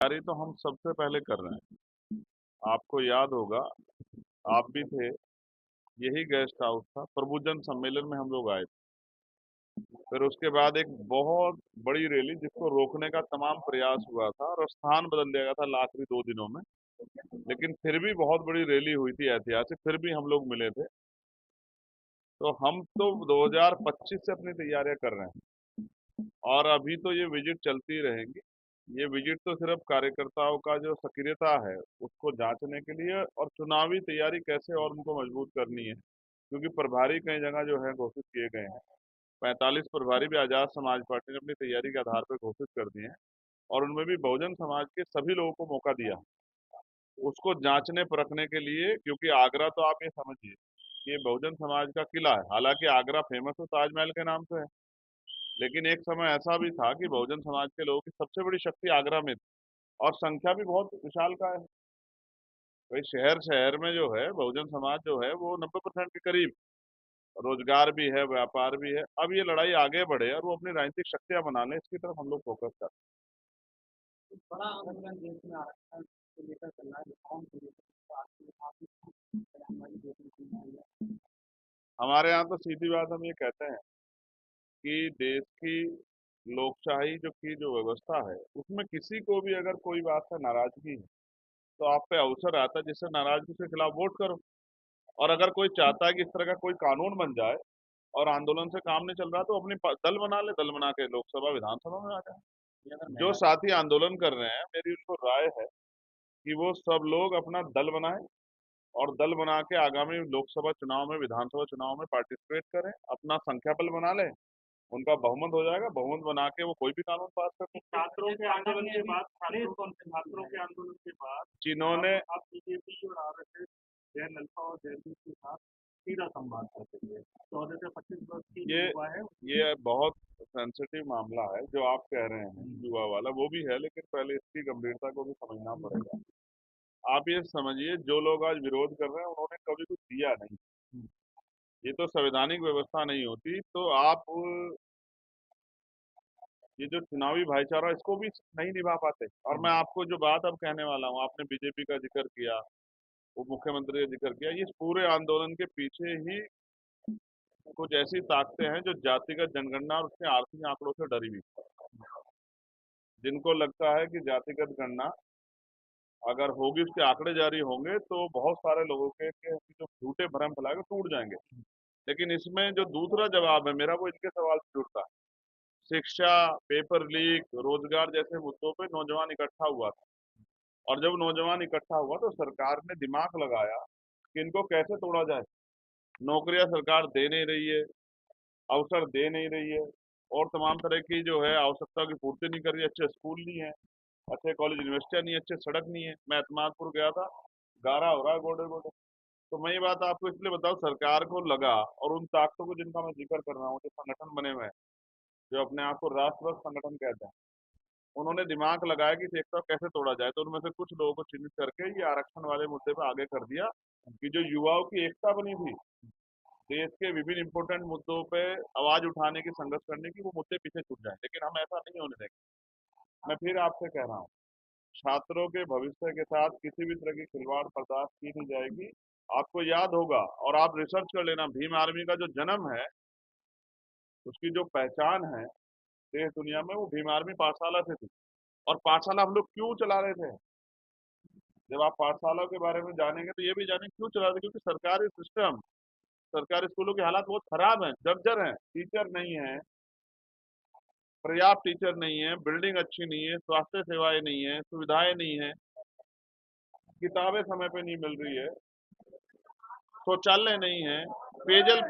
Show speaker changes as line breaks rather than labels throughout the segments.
तैयारी तो हम सबसे पहले कर रहे हैं। आपको याद होगा, आप भी थे, यही गेस्ट हाउस था, प्रबुजन सम्मेलन में हम लोग आए थे। फिर उसके बाद एक बहुत बड़ी रैली जिसको रोकने का तमाम प्रयास हुआ था और स्थान बदल दिया गया था आखिरी 2 दिनों में। लेकिन फिर भी बहुत बड़ी रैली हुई थी ऐतिहासिक, फिर भी हम लोग मिले थे। तो हम तो 2025 से अपनी तैयारियां कर रहे हैं और अभी तो ये विजिट चलती रहेंगी। ये विजिट तो सिर्फ कार्यकर्ताओं का जो सक्रियता है उसको जांचने के लिए और चुनावी तैयारी कैसे और उनको मजबूत करनी है, क्योंकि प्रभारी कई जगह जो है घोषित किए गए हैं। 45 प्रभारी भी आजाद समाज पार्टी ने अपनी तैयारी के आधार पर घोषित कर दिए हैं और उनमें भी बहुजन समाज के सभी लोगों को मौका दिया उसको जांचने परखने के लिए, क्योंकि आगरा तो आप ये समझिए कि ये बहुजन समाज का किला है। हालांकि आगरा फेमस तो ताजमहल के नाम से है, लेकिन एक समय ऐसा भी था कि बहुजन समाज के लोगों की सबसे बड़ी शक्ति आगरा में थी और संख्या भी बहुत विशाल का है। भाई शहर शहर में जो है बहुजन समाज जो है वो 90% के करीब रोजगार भी है, व्यापार भी है। अब ये लड़ाई आगे बढ़े और वो अपनी राजनीतिक शक्तियां बना ले, इसकी तरफ हम लोग फोकस करते
बड़ा आंदोलन देश में आरक्षण को लेकर चल रहा है, रिफॉर्म को लेकर हमारी देखने को मिल रही है।
हैं। हमारे यहाँ तो सीधी बात हम ये कहते हैं कि देश की लोकशाही जो व्यवस्था है उसमें किसी को भी अगर कोई बात से नाराजगी है तो आप पे अवसर आता है जिससे नाराजगी के खिलाफ वोट करो। और अगर कोई चाहता है कि इस तरह का कोई कानून बन जाए और आंदोलन से काम नहीं चल रहा तो अपनी दल बना ले, दल बना के लोकसभा विधानसभा में आ जाए।
ये अगर
जो
महिला
साथी आंदोलन कर रहे हैं, मेरी उनको राय है कि वो सब लोग अपना दल बनाएं और दल बना के आगामी लोकसभा चुनाव में, विधानसभा चुनाव में पार्टिसिपेट करें, अपना संख्या बल बना लें। उनका बहुमत हो जाएगा, बहुमत बना के वो कोई भी कानून पास कर सकते हैं।
छात्रों के आंदोलन के बाद छात्रों के आंदोलन के बाद
जिन्होंने
आप बीजेपी और आरएसएस जयललिता और जयललिता के साथ सीधा संवाद करते हुए 14 से 25 वर्ष की जो
ये
युवा है
ये बहुत सेंसिटिव मामला है जो आप कह रहे हैं, युवा वाला वो भी है, लेकिन पहले इसकी गंभीरता को भी समझना पड़ेगा। आप ये समझिए, जो लोग आज विरोध कर रहे हैं उन्होंने कभी कुछ दिया नहीं। ये तो संवैधानिक व्यवस्था नहीं होती तो आप ये जो चुनावी भाईचारा इसको भी नहीं निभा पाते। और मैं आपको जो बात अब कहने वाला हूँ, आपने बीजेपी का जिक्र किया, उप मुख्यमंत्री का जिक्र किया, ये पूरे आंदोलन के पीछे ही कुछ ऐसी ताकतें हैं जो जातिगत जनगणना और उसके आर्थिक आंकड़ों से डरी हुई, जिनको लगता है कि जातिगत गणना अगर होगी, उसके आंकड़े जारी होंगे तो बहुत सारे लोगों के जो झूठे भ्रम फैलाए टूट जाएंगे। लेकिन इसमें जो दूसरा जवाब है मेरा, वो इनके सवाल से जुड़ता है। शिक्षा, पेपर लीक, रोजगार जैसे मुद्दों पे नौजवान इकट्ठा हुआ था और जब नौजवान इकट्ठा हुआ तो सरकार ने दिमाग लगाया कि इनको कैसे तोड़ा जाए। नौकरियां सरकार दे नहीं रही है, अवसर दे नहीं रही है और तमाम तरह की जो है आवश्यकता की पूर्ति नहीं कर रही है। अच्छे स्कूल नहीं है, अच्छे कॉलेज यूनिवर्सिटियां नहीं है, अच्छे सड़क नहीं है। मैं एतमादपुर गया था, गारा हो रहा है गोडे गोडे। तो मैं ये बात आपको इसलिए बताऊं, सरकार को लगा और उन ताकतों को जिनका मैं जिक्र कर रहा हूँ, जो संगठन बने हुए हैं, जो अपने आप को राष्ट्रभक्त संगठन कहते हैं, उन्होंने दिमाग लगाया कि एकता कैसे तोड़ा जाए। तो उनमें से कुछ लोगों को चिन्हित करके ये आरक्षण वाले मुद्दे पर आगे कर दिया कि जो युवाओं की एकता बनी थी देश के विभिन्न इंपोर्टेंट मुद्दों पे आवाज उठाने की, संघर्ष करने की, वो मुद्दे पीछे छूट जाए। लेकिन हम ऐसा नहीं होने देंगे। मैं फिर आपसे कह रहा हूँ, छात्रों के भविष्य के साथ किसी भी तरह की खिलवाड़ बर्दाश्त की नहीं जाएगी। आपको याद होगा और आप रिसर्च कर लेना, भीम आर्मी का जो जन्म है, उसकी जो पहचान है देश दुनिया में, वो भीम आर्मी पाठशाला से थी। और पाठशाला हम लोग क्यों चला रहे थे? जब आप पाठशाला के बारे में जानेंगे तो ये भी जानेंगे क्यों चला रहे थे, क्योंकि सरकारी सिस्टम, सरकारी स्कूलों की हालात बहुत खराब है, जर्जर है। टीचर नहीं है, पर्याप्त टीचर नहीं है, बिल्डिंग अच्छी नहीं है, स्वास्थ्य सेवाएं नहीं है, सुविधाएं नहीं है, किताबें समय पे नहीं मिल रही है, शौचालय नहीं है, पेयजल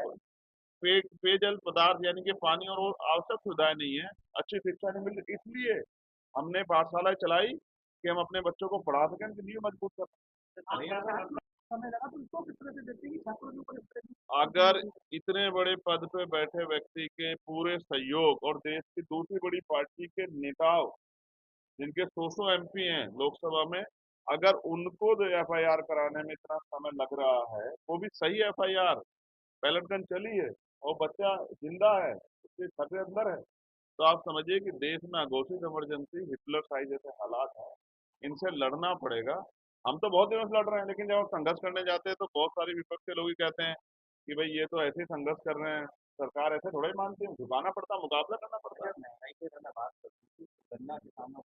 पेयजल पदार्थ यानी कि पानी और वो आवश्यक सुविधाएं नहीं है, अच्छी शिक्षा नहीं मिल रही। इसलिए हमने पाठशालाएं चलाई कि हम अपने बच्चों को पढ़ा सकें, उनकी नींव मजबूत कर सकें।
समय लगा तो इसको किस तरह से देखते हैं कि छात्रों के ऊपर इस तरह
अगर इतने बड़े पद पे बैठे व्यक्ति के पूरे सहयोग और देश की दूसरी बड़ी पार्टी के नेताओं, जिनके 100 एमपी हैं लोकसभा में, अगर उनको एफआईआर कराने में इतना समय लग रहा है, वो भी सही एफआईआर, बैलेट गन चली है और बच्चा जिंदा है, उसके घर के अंदर है, तो आप समझिए कि देश में अघोषित इमरजेंसी, हिटलर साइज जैसे हालात हैं। इनसे लड़ना पड़ेगा। हम तो बहुत दिनों से लड़ रहे हैं, लेकिन जब हम संघर्ष करने जाते हैं तो बहुत सारे विपक्ष के लोग ही कहते हैं कि भाई ये तो ऐसे ही संघर्ष कर रहे हैं, सरकार ऐसे थोड़ा ही मानती है, झुकाना पड़ता है, मुकाबला करना पड़ता है।